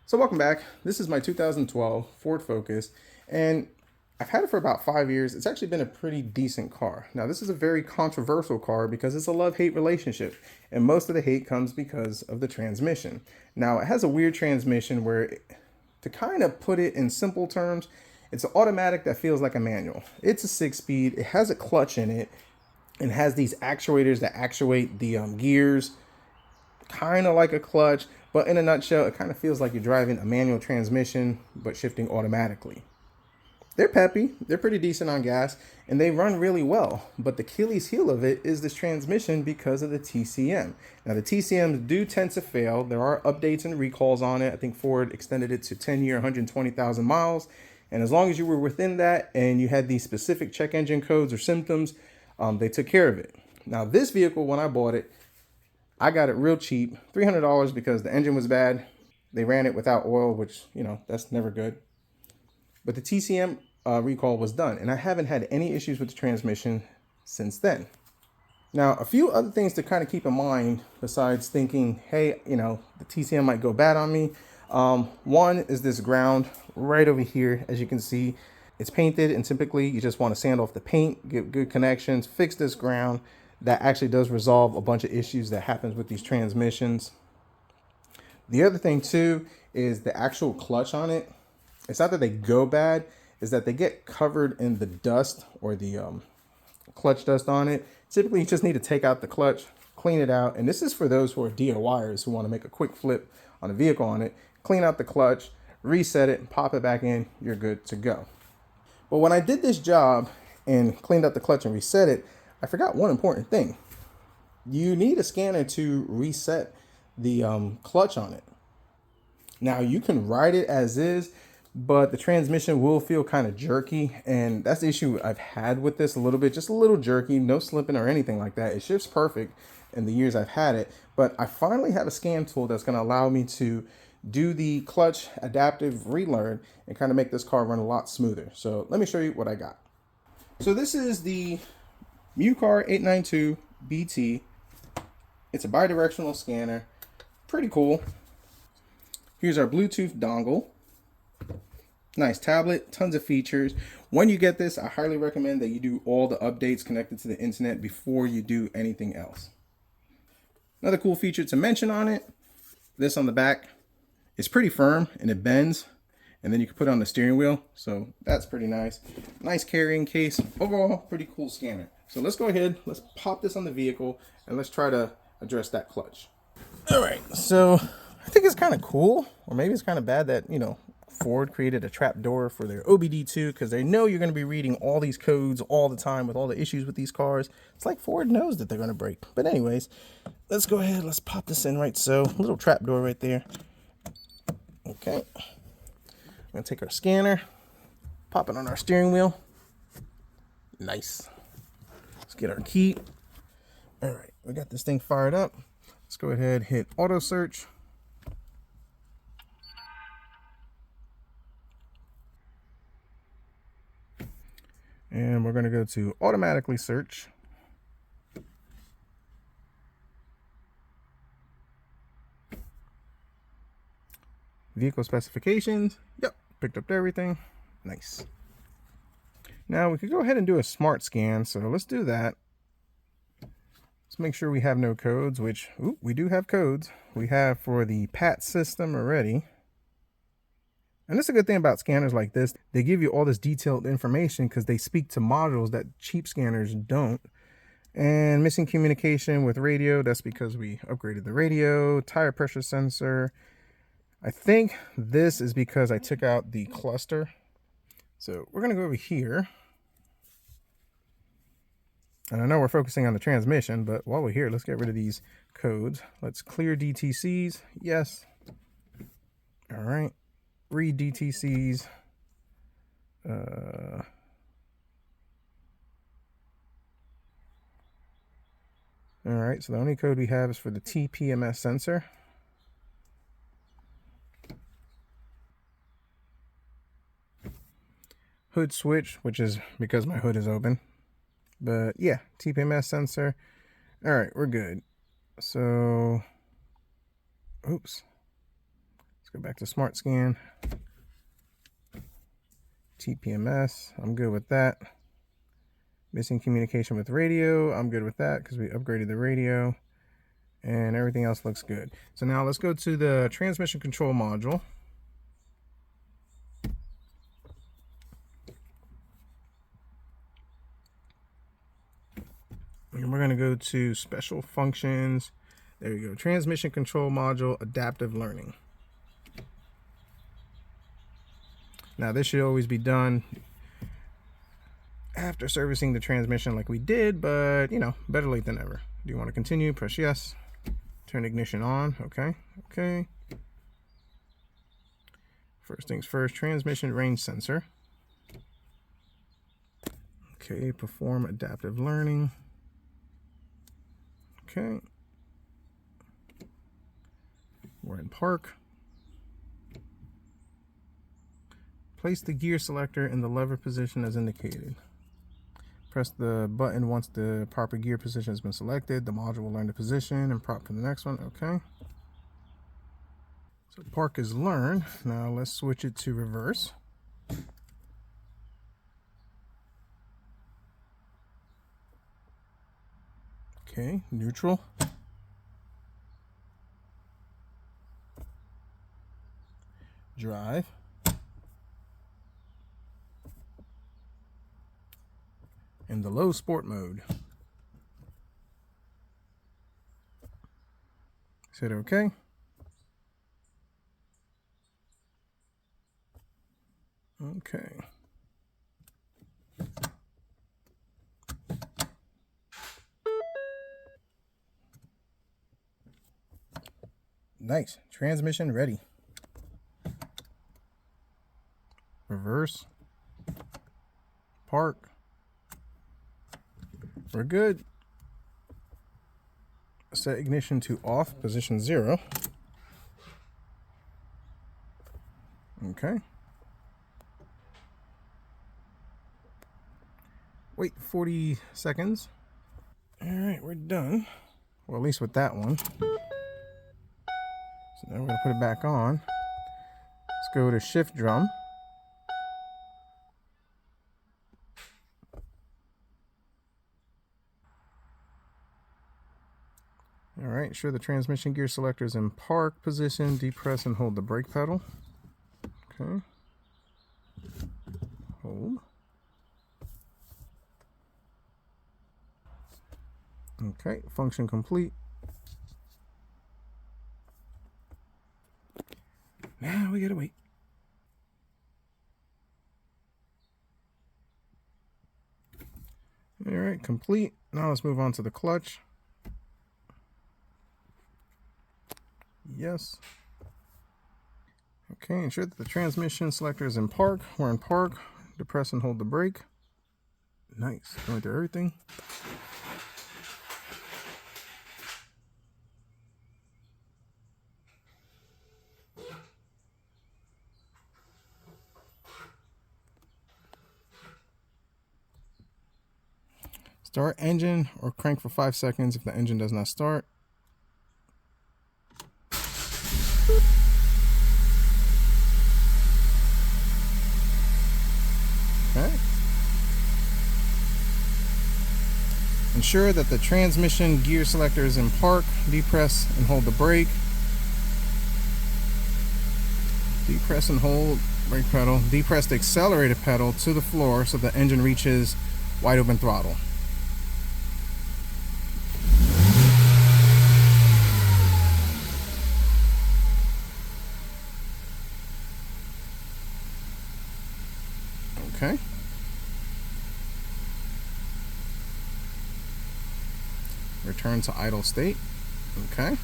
So welcome back. This is my 2012 Ford Focus, and I've had it for about 5 years. It's actually been a pretty decent car. Now, this is a very controversial car because it's a love-hate relationship, and most of the hate comes because of the transmission. Now, it has a weird transmission where, to kind of put it in simple terms, it's an automatic that feels like a manual. It's a 6-speed. It has a clutch in it, and has these actuators that actuate the gears, kind of like a clutch, but in a nutshell, it kind of feels like you're driving a manual transmission, but shifting automatically. They're peppy, they're pretty decent on gas, and they run really well. But the Achilles heel of it is this transmission because of the TCM. Now, the TCMs do tend to fail. There are updates and recalls on it. I think Ford extended it to 10-year, 120,000 miles. And as long as you were within that and you had these specific check engine codes or symptoms, they took care of it. Now, this vehicle, when I bought it, I got it real cheap, $300, because the engine was bad. They ran it without oil, which, that's never good. But the TCM recall was done, and I haven't had any issues with the transmission since then. Now, a few other things to kind of keep in mind besides thinking, hey, the TCM might go bad on me. One is this ground right over here. As you can see, it's painted, and typically you just want to sand off the paint, get good connections, fix this ground. That actually does resolve a bunch of issues that happens with these transmissions. The other thing too is the actual clutch on it. It's not that they go bad, is that they get covered in the dust or the clutch dust on it. Typically, you just need to take out the clutch, clean it out. And this is for those who are DIYers who want to make a quick flip on a vehicle on it. Clean out the clutch, reset it, pop it back in, you're good to go. But when I did this job and cleaned out the clutch and reset it, I forgot one important thing. You need a scanner to reset the clutch on it. Now, you can ride it as is, but the transmission will feel kind of jerky, and that's the issue I've had with this a little bit, just a little jerky, no slipping or anything like that. It shifts perfect in the years I've had it, but I finally have a scan tool that's going to allow me to do the clutch adaptive relearn and kind of make this car run a lot smoother. So let me show you what I got. So this is the Mucar 892 BT. It's a bidirectional scanner. Pretty cool. Here's our Bluetooth dongle. Nice tablet, tons of features. When you get this, I highly recommend that you do all the updates connected to the internet before you do anything else. Another cool feature to mention on it, this on the back, it's pretty firm and it bends, and then you can put it on the steering wheel. So that's pretty nice. Nice carrying case. Overall, pretty cool scanner. So let's go ahead, let's pop this on the vehicle, and let's try to address that clutch. All right, so I think it's kind of cool, or maybe it's kind of bad that, Ford created a trap door for their OBD2 because they know you're going to be reading all these codes all the time with all the issues with these cars. It's like Ford knows that they're going to break. But anyways, let's go ahead, let's pop this in right so. Little trap door right there. Okay. I'm going to take our scanner, pop it on our steering wheel. Nice. Let's get our key. All right, we got this thing fired up. Let's go ahead, hit auto search. And we're going to go to automatically search. Vehicle specifications. Yep, picked up everything. Nice. Now we could go ahead and do a smart scan. So let's do that. Let's make sure we have no codes, which we do have codes. We have for the PAT system already. And that's a good thing about scanners like this. They give you all this detailed information because they speak to modules that cheap scanners don't. And missing communication with radio, that's because we upgraded the radio. Tire pressure sensor. I think this is because I took out the cluster. So we're going to go over here. And I know we're focusing on the transmission, but while we're here, let's get rid of these codes. Let's clear DTCs. Yes. All right. Read DTCs. All right, so the only code we have is for the TPMS sensor. Hood switch, which is because my hood is open. But yeah, TPMS sensor. All right, we're good. So, oops. go back to Smart Scan. TPMS, I'm good with that. Missing communication with radio, I'm good with that because we upgraded the radio. And everything else looks good. So now let's go to the transmission control module. And we're going to go to special functions. There you go. Transmission control module, adaptive learning. Now this should always be done after servicing the transmission like we did, but you know, better late than never. Do you want to continue? Press yes. Turn ignition on. Okay. Okay. First things first, transmission range sensor. Okay, perform adaptive learning. Okay. We're in park. Place the gear selector in the lever position as indicated. Press the button once the proper gear position has been selected. The module will learn the position and prompt for the next one. Okay. So park is learned. Now let's switch it to reverse. Okay, neutral. Drive. In the low sport mode. Hit OK. Okay. Nice. Transmission ready. Reverse. Park. We're good. Set ignition to off, position 0. Okay. Wait 40 seconds. All right, we're done. Well, at least with that one. So now we're gonna put it back on. Let's go to shift drum. All right, ensure the transmission gear selector is in park position. Depress and hold the brake pedal. Okay. Hold. Okay, function complete. Now we gotta wait. All right, complete. Now let's move on to the clutch. Yes. Okay, ensure that the transmission selector is in park. We're in park. Depress and hold the brake. Nice. Going through everything. Start engine or crank for 5 seconds if the engine does not start. Okay. Ensure that the transmission gear selector is in park. Depress and hold the brake. Depress and hold brake pedal. Depress the accelerator pedal to the floor so the engine reaches wide open throttle. Okay. Return to idle state. Okay.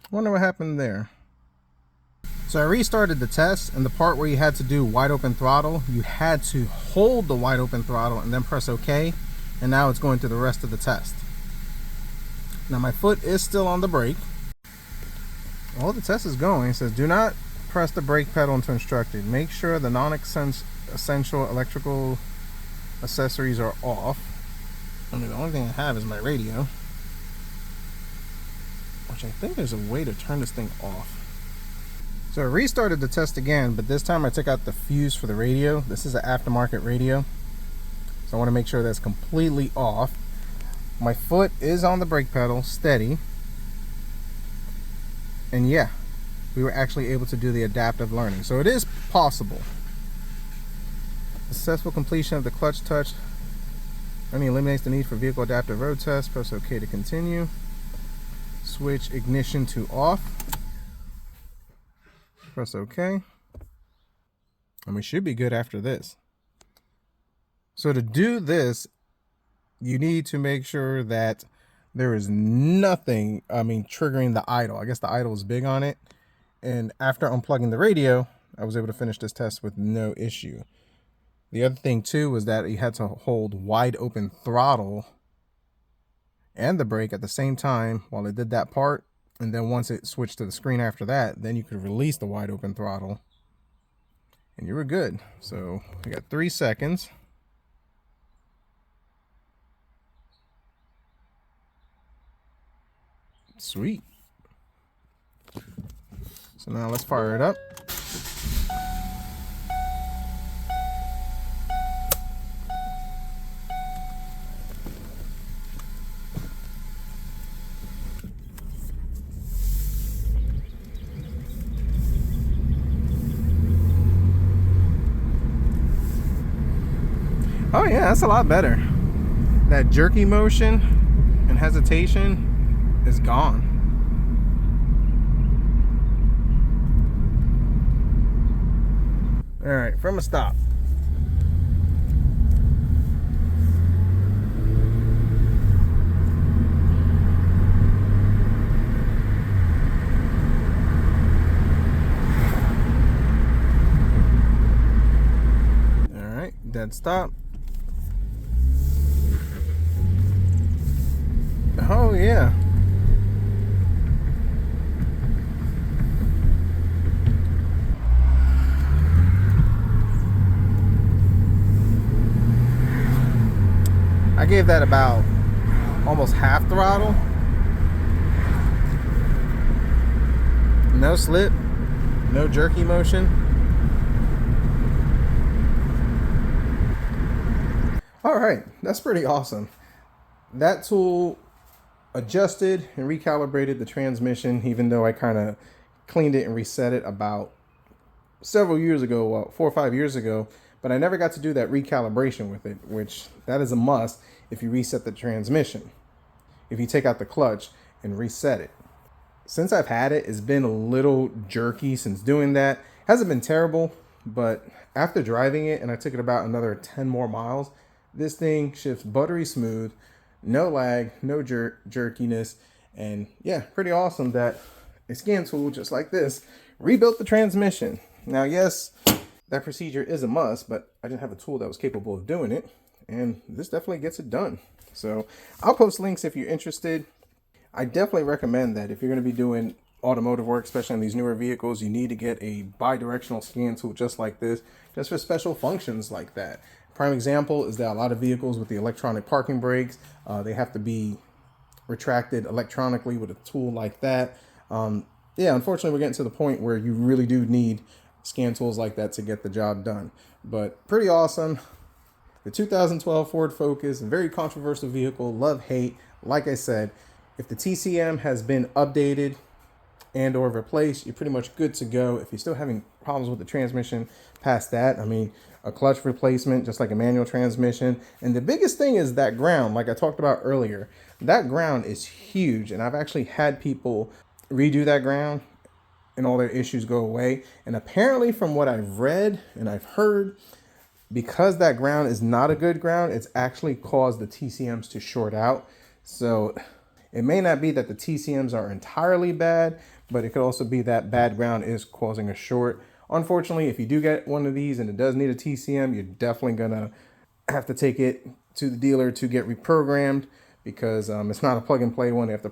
Wonder what happened there. So I restarted the test, and the part where you had to do wide open throttle, you had to hold the wide open throttle and then press OK, and now it's going through the rest of the test. Now my foot is still on the brake. All the test is going. It says do not press the brake pedal until instructed. Make sure the non-essential electrical accessories are off. I mean, the only thing I have is my radio, which I think there's a way to turn this thing off. So I restarted the test again, but this time I took out the fuse for the radio. This is an aftermarket radio, so I want to make sure that's completely off. My foot is on the brake pedal, steady. And yeah, we were actually able to do the adaptive learning. So it is possible. Successful completion of the clutch touch only eliminates the need for vehicle adaptive road test. Press OK to continue. Switch ignition to off. Press OK. And we should be good after this. So to do this, you need to make sure that there is nothing, triggering the idle. I guess the idle is big on it. And after unplugging the radio, I was able to finish this test with no issue. The other thing too was that you had to hold wide open throttle and the brake at the same time while it did that part. And then once it switched to the screen after that, then you could release the wide open throttle and you were good. So we got 3 seconds. Sweet. So now let's fire it up. Oh yeah, that's a lot better. That jerky motion and hesitation is gone. All right, from a stop. All right, dead stop. Oh yeah. I gave that about almost half throttle. No slip, no jerky motion. All right, that's pretty awesome. That tool adjusted and recalibrated the transmission, even though I kind of cleaned it and reset it about several years ago, well, 4 or 5 years ago, but I never got to do that recalibration with it, which that is a must if you reset the transmission, if you take out the clutch and reset it. Since I've had it, it's been a little jerky since doing that. Hasn't been terrible, but after driving it, and I took it about another 10 more miles, this thing shifts buttery smooth, no lag, no jerkiness, and yeah, pretty awesome that a scan tool just like this rebuilt the transmission. Now, yes, that procedure is a must, but I didn't have a tool that was capable of doing it, and this definitely gets it done. So I'll post links if you're interested. I definitely recommend that if you're going to be doing automotive work, especially on these newer vehicles, you need to get a bi-directional scan tool just like this, just for special functions like that. Prime example is that a lot of vehicles with the electronic parking brakes, they have to be retracted electronically with a tool like that. Yeah, unfortunately, we're getting to the point where you really do need scan tools like that to get the job done. But pretty awesome. The 2012 Ford Focus, a very controversial vehicle, love, hate. Like I said, if the TCM has been updated and or replaced, you're pretty much good to go. If you're still having problems with the transmission past that, I mean, a clutch replacement, just like a manual transmission. And the biggest thing is that ground, like I talked about earlier, that ground is huge. And I've actually had people redo that ground and all their issues go away. And apparently from what I've read and I've heard, because that ground is not a good ground, it's actually caused the TCMs to short out. So it may not be that the TCMs are entirely bad, but it could also be that bad ground is causing a short. Unfortunately, if you do get one of these and it does need a TCM, you're definitely gonna have to take it to the dealer to get reprogrammed, because it's not a plug and play one. They have to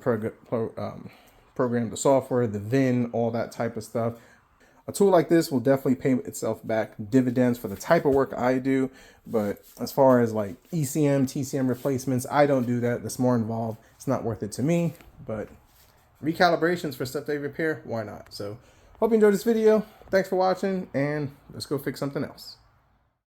program the software, the VIN, all that type of stuff. a tool like this will definitely pay itself back dividends for the type of work I do. But as far as like ECM, TCM replacements, I don't do that. That's more involved. It's not worth it to me. But recalibrations for stuff they repair, why not? So hope you enjoyed this video. Thanks for watching, and let's go fix something else.